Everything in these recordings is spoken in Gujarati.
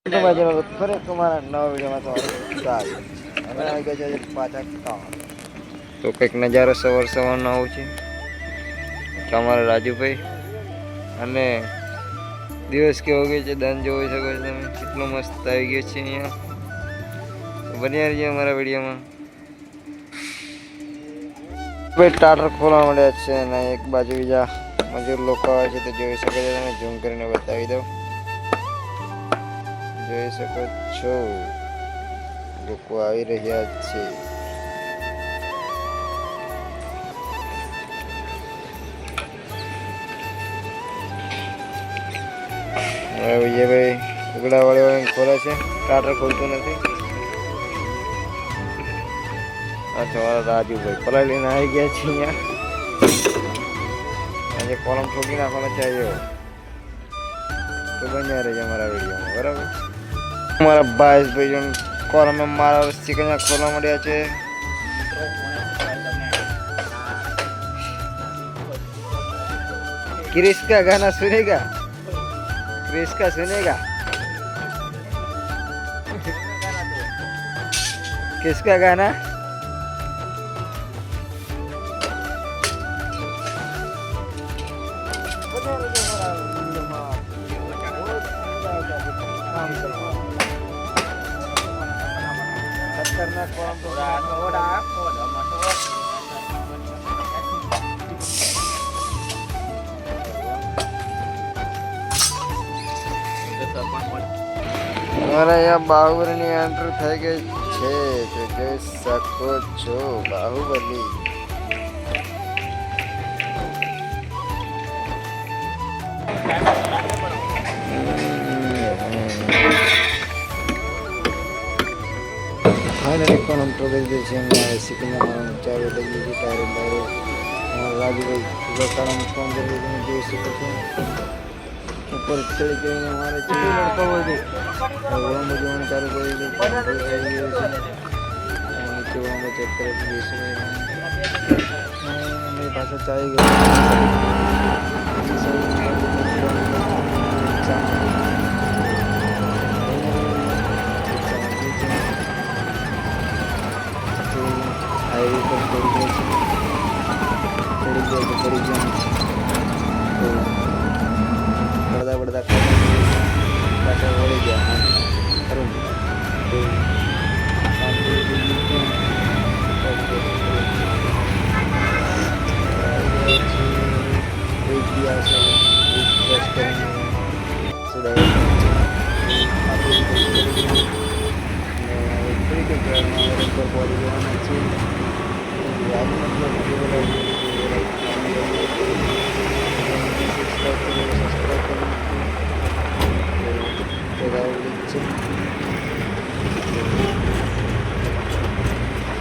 ફરી તમારા નવા વિડીયોમાં તમારું સ્વાગત. અમે આવી ગયા છે પાછા કામ. તો કંઈક નજારો સવાર સવારનો આવું છે તમારા રાજુભાઈ અને દિવસ કેવો ગયો છે દન જોઈ શકો છો તમે. કેટલો મસ્ત આવી ગયો છે અહીંયા. બન્યા રહીએ અમારા વિડીયોમાં. ભાઈ ટાટર ખોલવા મળ્યા છે અને એક બાજુ બીજા મજૂર લોકો આવે છે તો જોઈ શકો છો તમે. ઝૂમ કરીને બતાવી દઉં. જોઈ શકો છો લોકો આવી રહ્યા છે. વિજયભાઈ ઉગડા વાળી ખોલે છે. ટાટર ખોલતું નથી. અચ્છા મારા રાજુભાઈ પલાઈ લઈને આવી ગયા છે અહીંયા. આજે કોલમ ઠોકી નાખવાનો છે આવ્યો તો બન્યા રહેજો અમારા વિડીયોમાં. બરાબર. મારા ભાઈ કોલમ મારા ચિકન ખોલવા મળ્યા છે. क्रिस का गाना सुनेगा? क्रिस का सुनेगा? किसका गाना? हमारा यहाँ बाहुबली एंटर થઈ ગઈ છે તો જોઈ શકો છો બાહુબલી. फाइनली कोलम तो गई दे છે અમારે સિકંદર મારવાનું ચાલુ થઈ ગયું છે. ટાયર બાયરો રાજુભાઈ લોકાળામાં ફોન કરી તમે જોઈ શકો છો. ઉપર ચડી કરીને મારે ચડી લડતો હોય છે. વળાંબો જોવાનું ચાલુ કરી દીધું. નીચે વળાંબો ચેક કરે છે. मेरी भाषा चाहिए हाईवे पर पड़ी गई तो बढ़ता बढ़ता पाछा वળી ગયા ખરું તો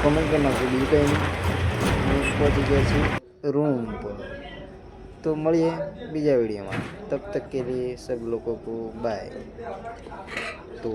कमेंट करना बीजू कहीं पहुँची गया छी रूम पर. तो મળીએ બીજા વિડીયોમાં. तब तक के लिए सब लोगों को बाय. तो